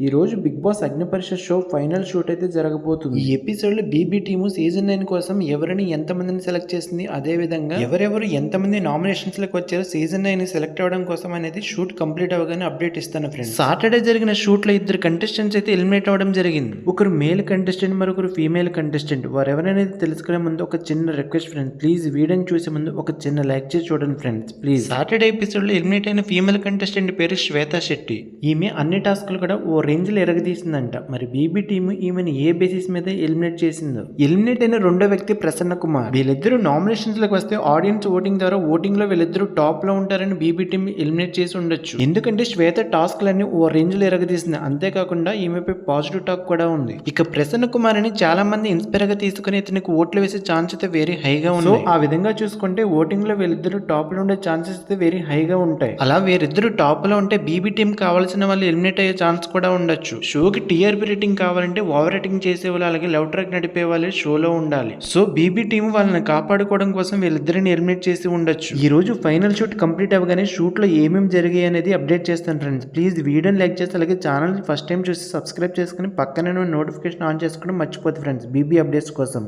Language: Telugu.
ఈ రోజు big boss అగ్నిపరీక్ష show final shoot అయితే జరగబోతుంది. ఈ ఎపిసోడ్ లో బీబీ టీము సీజన్ 9 కోసం ఎవరిని ఎంతమందిని సెలెక్ట్ చేసింది, అదే విధంగా ఎవరెవరు ఎంతమంది నామినేషన్స్ లకు వచ్చారో సీజన్ 9 సెలెక్ట్ అవ్వడం కోసం అనేది షూట్ కంప్లీట్ అవ్వగానే అప్డేట్ ఇస్తాను ఫ్రెండ్స్. సాటర్డే జరిగిన షూట్ లో ఇద్దరు కంటెస్టెంట్స్ అయితే ఎలిమినేట్ అవ్వడం జరిగింది. ఒకరు మేల్ కంటెస్టెంట్, మరొకరు ఫీమేల్ కంటెస్టెంట్. వారు ఎవరనేది తెలుసుకునే ముందు ఒక చిన్న రిక్వెస్ట్ ఫ్రెండ్స్, ప్లీజ్ వీడియోని చూసే ముందు ఒక చిన్న లైక్ చేసి చూడండి ఫ్రెండ్స్ ప్లీజ్. సాటర్డే ఎపిసోడ్ లో ఎలిమినేట్ అయిన ఫీమేల్ కంటెస్టెంట్ పేరు శ్వేతా శెట్టి. ఈమె అన్ని టాస్క్లు కూడా ఓ రేంజ్ లో ఎరగదీసిందంట. మరి బీబీ టీమ్ ఈమెను ఏ బేసిస్ మీద ఎలిమినేట్ చేసిందో. ఎలిమినేట్ అయిన రెండో వ్యక్తి ప్రసన్న కుమార్. వీళ్ళిద్దరూ నామినేషన్స్ లకు వస్తే ఆడియన్స్ ఓటింగ్ ద్వారా ఓటింగ్ లో వీళ్ళిద్దరూ టాప్ లో ఉంటారని బీబీ టీమ్ ఎలిమినేట్ చేసి ఉండొచ్చు. ఎందుకంటే శ్వేత టాస్క్ లన్నీ ఓ రేంజ్ లో ఎరగదీసింది. అంతేకాకుండా ఈమెపై పాజిటివ్ టాక్ కూడా ఉంది. ఇక ప్రసన్న కుమార్ అని చాలా మంది ఇన్స్పైర్ గా తీసుకుని ఇతనికి ఓట్లు వేసే ఛాన్స్ అయితే వెరీ హైగా ఉంది. ఆ విధంగా చూసుకుంటే ఓటింగ్ లో వీళ్ళిద్దరూ టాప్ లో ఉండే ఛాన్సెస్ అయితే వెరీ హైగా ఉంటాయి. అలా వీరిద్దరు టాప్ లో ఉంటే బీబీ టీం కావాల్సిన వాళ్ళు ఎలిమినేట్ అయ్యే ఛాన్స్ కూడా ఉండొచ్చు. షోకి టీఆర్పీ రేటింగ్ కావాలంటే ఓవర్ రేటింగ్ చేసే వాళ్ళు, అలాగే లవ్ ట్రాక్ నడిపే వాళ్ళు షోలో ఉండాలి. సో బీబీ టీం వాళ్ళని కాపాడుకోవడం కోసం వీళ్ళిద్దరిని ఎలిమినేట్ చేసి ఉండొచ్చు. ఈ రోజు ఫైనల్ షూట్ కంప్లీట్ అవ్వగానే షూట్ లో ఏమేమి జరిగాయి అనేది అప్డేట్ చేస్తాను ఫ్రెండ్స్. ప్లీజ్ వీడియోని లైక్ చేసి అలాగే ఛానల్ ఫస్ట్ టైం చూసి సబ్స్క్రైబ్ చేసుకుని పక్కనే నోటిఫికేషన్ ఆన్ చేసుకోవడం మర్చిపోతుంది ఫ్రెండ్స్ బీబీ అప్డేట్స్ కోసం.